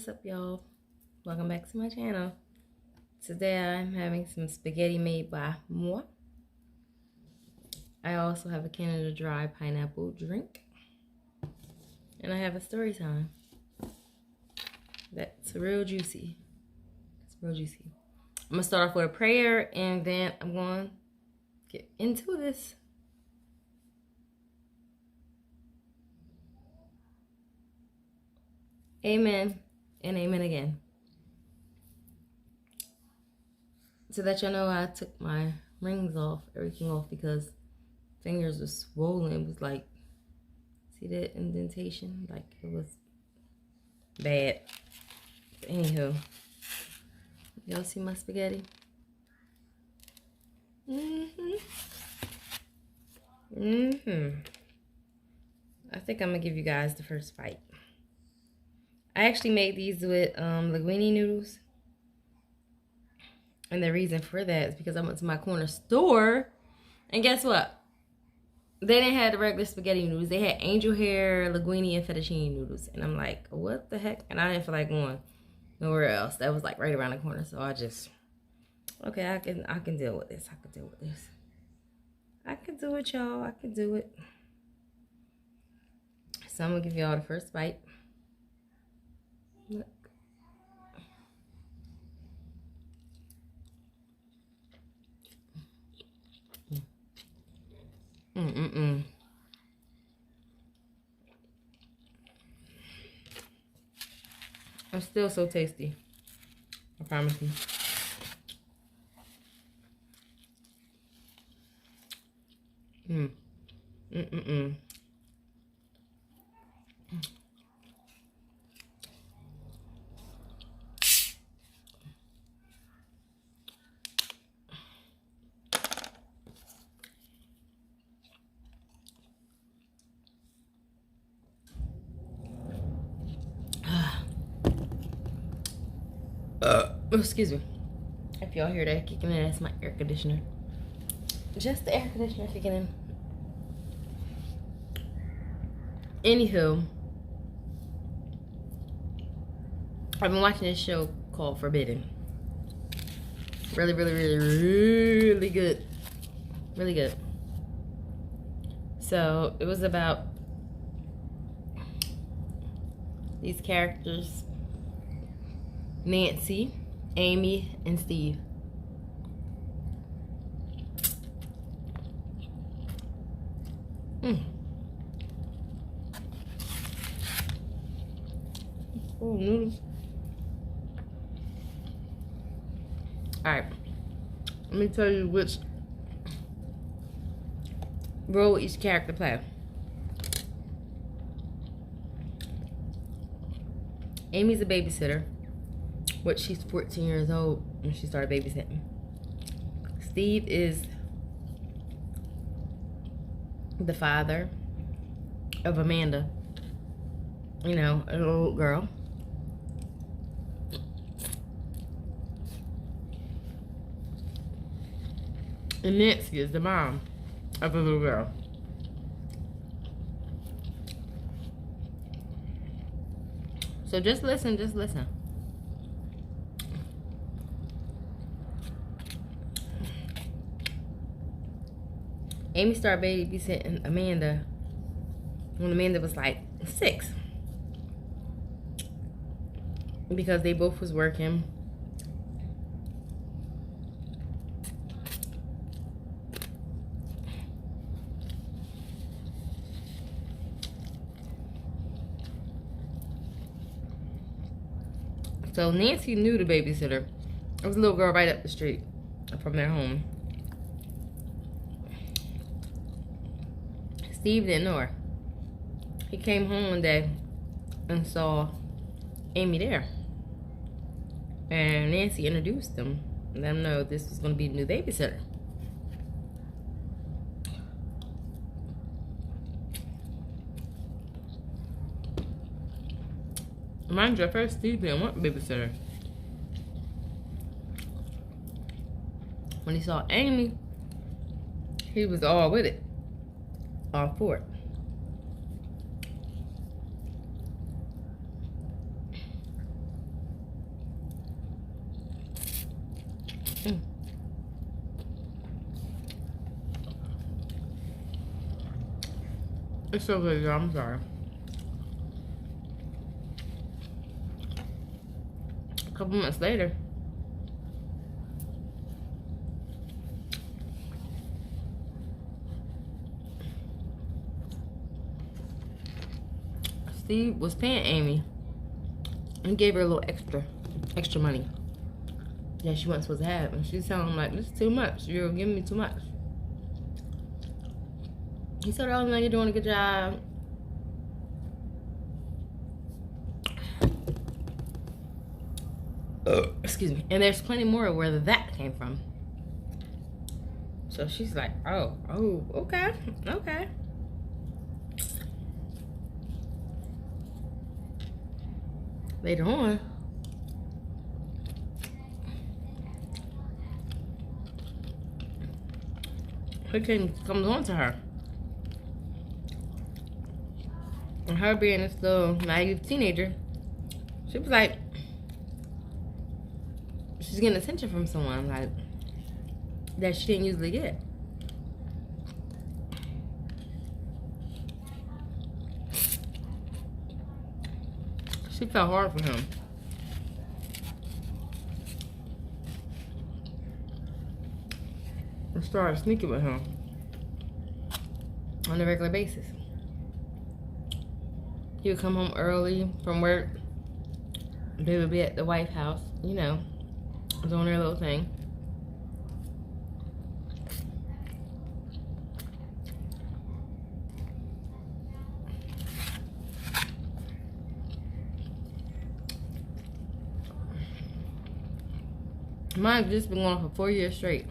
what's up, y'all? Welcome back to my channel. Today I'm having some spaghetti made by moi. I also have a Canada Dry pineapple drink. And I have a story time. That's real juicy. It's real juicy. I'm going to start off with a prayer and then I'm going to get into this. Amen and amen again. So that y'all know, I took my rings off, everything off, because fingers were swollen. It was like, see that indentation? Like, it was bad. But anywho, y'all see my spaghetti? I think I'm gonna give you guys the first bite. I actually made these with linguine noodles. And the reason for that is because I went to my corner store. And guess what? They didn't have the regular spaghetti noodles. They had angel hair, linguine, and fettuccine noodles. And I'm like, what the heck? And I didn't feel like going nowhere else. That was like right around the corner. So I just, okay, I can deal with this. I can deal with this. I can do it, y'all. I can do it. So I'm going to give y'all the first bite. Look. It's still so tasty. I promise you. Excuse me. If y'all hear that kicking in, that's my air conditioner. Just the air conditioner kicking in. Anywho, I've been watching this show called Forbidden. Really good. Really good. So it was about these characters, Nancy, Amy, and Steve. Oh, noodles. Alright. Let me tell you which role each character plays. Amy's a babysitter, which she's 14 years old when she started babysitting. Steve is the father of Amanda, you know, a little girl. And Nancy is the mom of the little girl. So just listen, just listen. Amy started babysitting Amanda when Amanda was like 6. Because they both was working. So Nancy knew the babysitter. It was a little girl right up the street from their home. Steve didn't know her. He came home one day and saw Amy there. And Nancy introduced him and let him know this was going to be the new babysitter. Mind you, at first Steve didn't want a babysitter. When he saw Amy, he was all with it. All for it. It's so good, y'all. I'm sorry. A couple months later, Steve was paying Amy and gave her a little extra money that she wasn't supposed to have. And she's telling him, like, this is too much. You're giving me too much. He told her, oh, no, you're doing a good job. Excuse me. And there's plenty more where that came from. So she's like, oh, okay. Later on, comes on to her. And her being this little naive teenager, she was like, she's getting attention from someone, like, that she didn't usually get. She felt hard for him. And started sneaking with him on a regular basis. He would come home early from work. They would be at the White House, you know, doing their little thing. Mine's just been going for 4 years straight.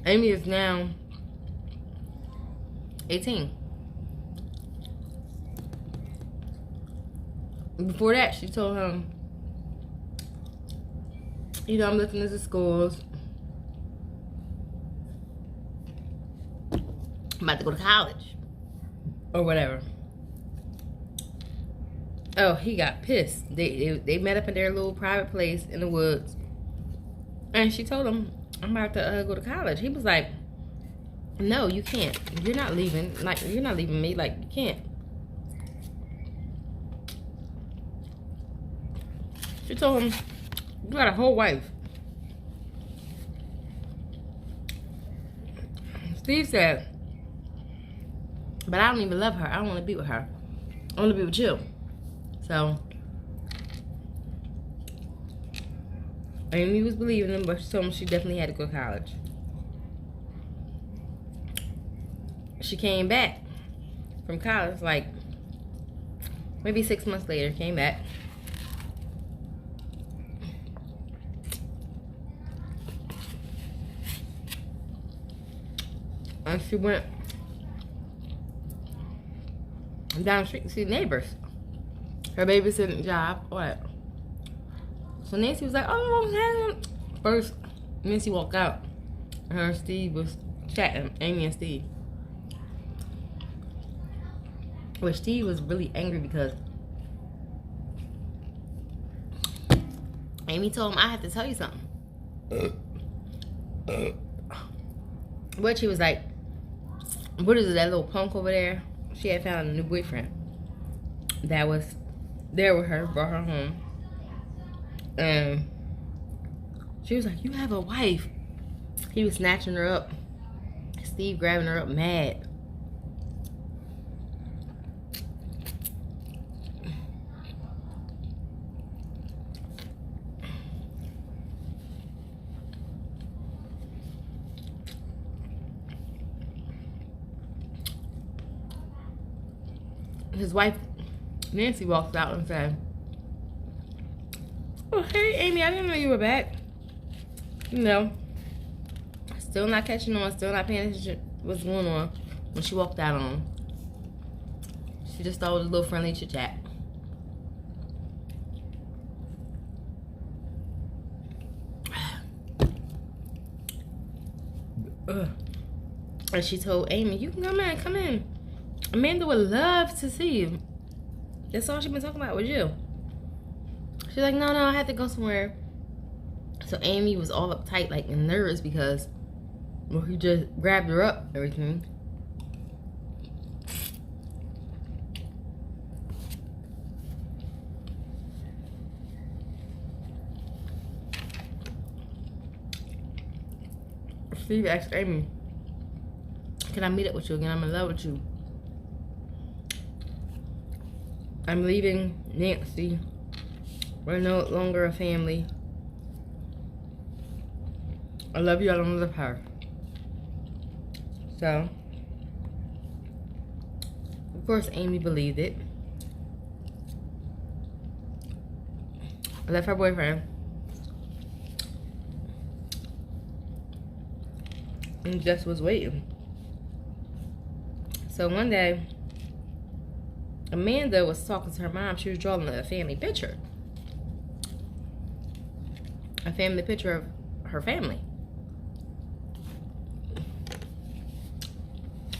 Amy is now 18. Before that, she told him, you know, I'm looking into schools. I'm about to go to college. Or whatever. Oh, he got pissed. They met up in their little private place in the woods. And she told him, I'm about to go to college. He was like, no, you can't. You're not leaving. Like, you're not leaving me. Like, you can't. She told him, you got a whole wife. Steve said, but I don't even love her. I don't want to be with her. I want to be with you. So, Amy was believing him, but she told him she definitely had to go to college. She came back from college, like, maybe 6 months later, came back. And she went down the street to see neighbors. Her babysitting job, what? So Nancy was like, oh, first, Nancy walked out. Her and Steve was chatting, Amy and Steve. But Steve was really angry because Amy told him, I have to tell you something. But she was like, what is it, that little punk over there? She had found a new boyfriend that was there with her, brought her home. And she was like, you have a wife. He was snatching her up. Steve grabbing her up mad. His wife, Nancy, walked out and said, oh, hey, Amy, I didn't know you were back. You know, still not catching on, still not paying attention to what's going on when she walked out on him. She just thought it was a little friendly chit-chat. And she told Amy, you can come in. Amanda would love to see you. That's all she's been talking about with you. She's like, no, I had to go somewhere. So Amy was all uptight, like, and nervous because Well, he just grabbed her up, everything. Steve asked Amy, can I meet up with you again? I'm in love with you. I'm leaving Nancy. We're no longer a family. I love you, I don't love her. So, of course, Amy believed it. Left her boyfriend. And just was waiting. So one day, Amanda was talking to her mom. She was drawing a family picture. A family picture of her family.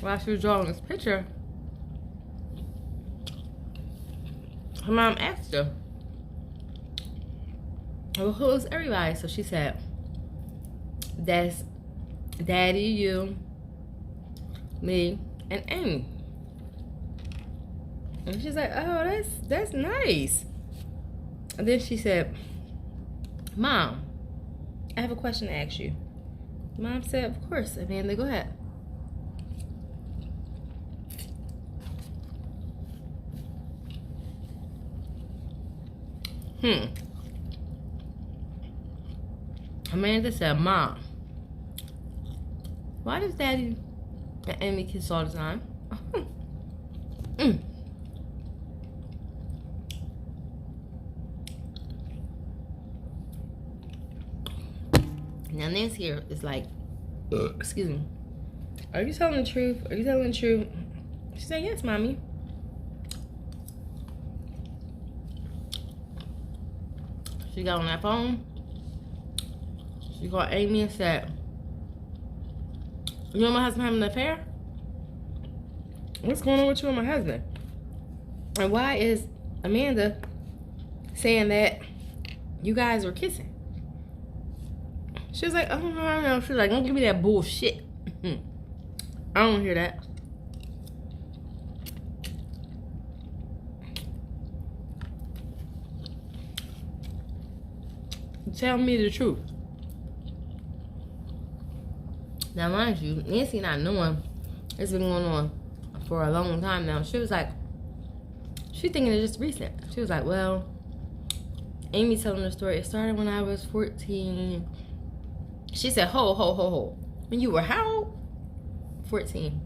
While she was drawing this picture, her mom asked her, well, who's everybody? So she said, that's Daddy, you, me, and Amy. And she's like, oh, that's nice. And then she said, Mom, I have a question to ask you. Mom said, of course, Amanda, go ahead. Amanda said, Mom, why does Daddy and Amy kiss all the time? Now Nancy here is like, excuse me, are you telling the truth? Are you telling the truth? She said, yes, Mommy. She got on that phone. She called Amy and said, you and my husband having an affair? What's going on with you and my husband? And why is Amanda saying that you guys were kissing? She was like, oh, no. She was like, don't give me that bullshit. I don't want to hear that. Tell me the truth. Now, mind you, Nancy not knowing it's been going on for a long time now. She was like, she thinking it's just recent. She was like, well, Amy telling the story. It started when I was 14. She said, ho. When you were how old? 14.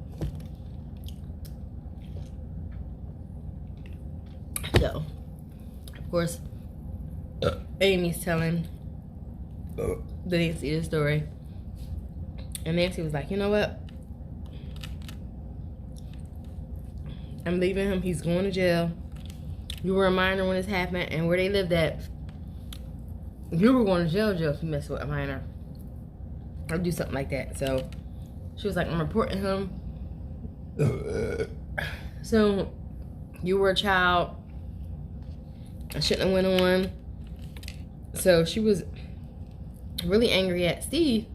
So, of course, Amy's telling the Nancy the story. And Nancy was like, you know what? I'm leaving him. He's going to jail. You were a minor when this happened. And where they lived at, you were going to jail if you mess with a minor. Or do something like that. So, she was like, I'm reporting him. So, you were a child. I shouldn't have went on. So, she was really angry at Steve.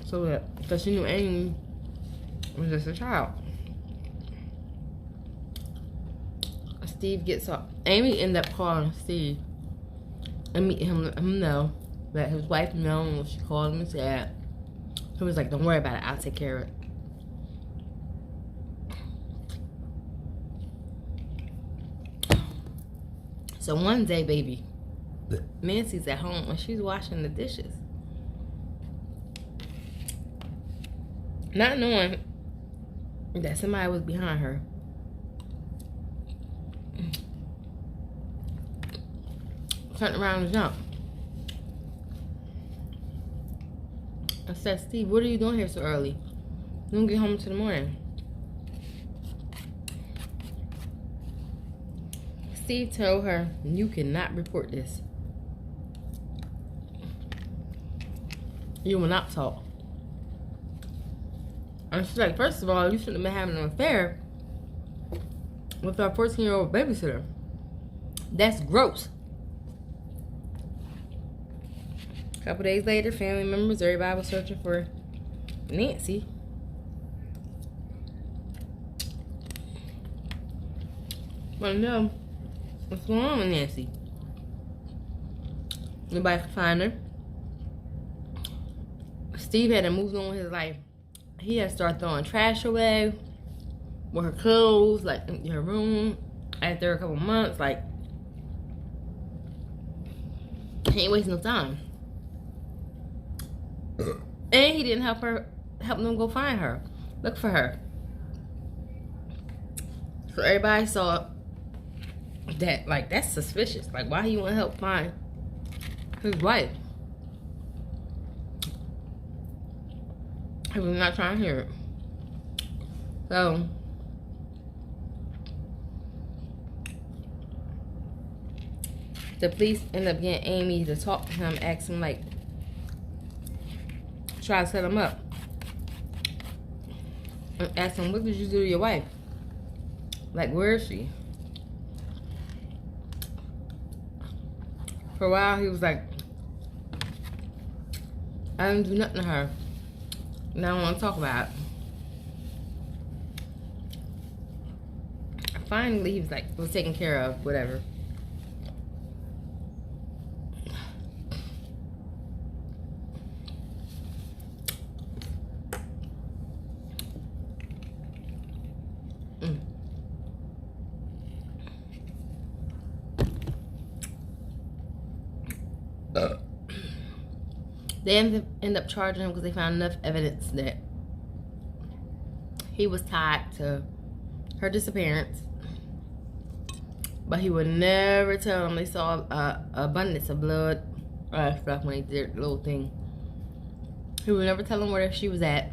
So that, because she knew Amy was just a child. Steve gets up. Amy ended up calling Steve and meet him, let him know that his wife known. She called him and said, he was like, don't worry about it, I'll take care of it. So one day, baby, Nancy's at home and she's washing the dishes. Not knowing that somebody was behind her. Turned around and jumped. I said, Steve, what are you doing here so early? You don't get home until the morning. Steve told her, you cannot report this. You will not talk. And she's like, first of all, you shouldn't have been having an affair with our 14-year-old babysitter. That's gross. A couple days later, family members, everybody was searching for Nancy. Well, no, what's going on with Nancy? Nobody could find her. Steve had to move on with his life. He had to start throwing trash away with her clothes, like in her room. After a couple months, like, he ain't wasting no time. And he didn't help them go find her, look for her. So everybody saw that, like, that's suspicious. Like, why he want to help find his wife? He was not trying to hear it. So the police end up getting Amy to talk to him, ask him, like, try to set him up. And ask him, what did you do to your wife? Like, where is she? For a while, he was like, I didn't do nothing to her. And I don't want to talk about it. Finally, he was like, was taken care of, whatever. They end up charging him because they found enough evidence that he was tied to her disappearance. But he would never tell them. They saw abundance of blood stuff when they did the little thing. He would never tell them where she was at.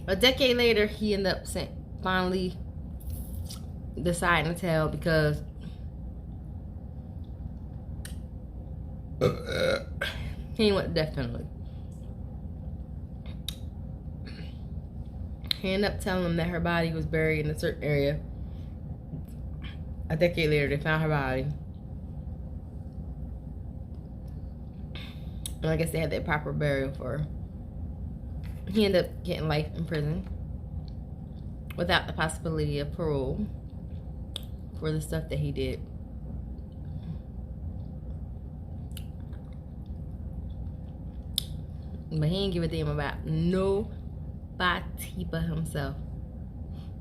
A decade later, he ended up finally deciding to tell because he went to death penalty. He ended up telling them that her body was buried in a certain area. A decade later, they found her body. And I guess they had the proper burial for her. He ended up getting life in prison without the possibility of parole for the stuff that he did. But he ain't give a damn about nobody but himself.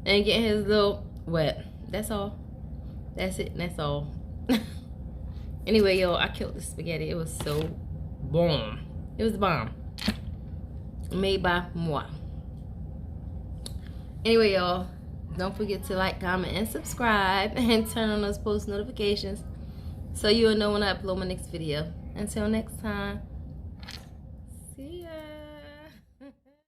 And getting his little wet. That's all. That's it. That's all. Anyway, yo, I killed the spaghetti. It was so bomb. It was the bomb. Made by moi. Anyway, y'all, don't forget to like, comment, and subscribe. And turn on those post notifications so you'll know when I upload my next video. Until next time.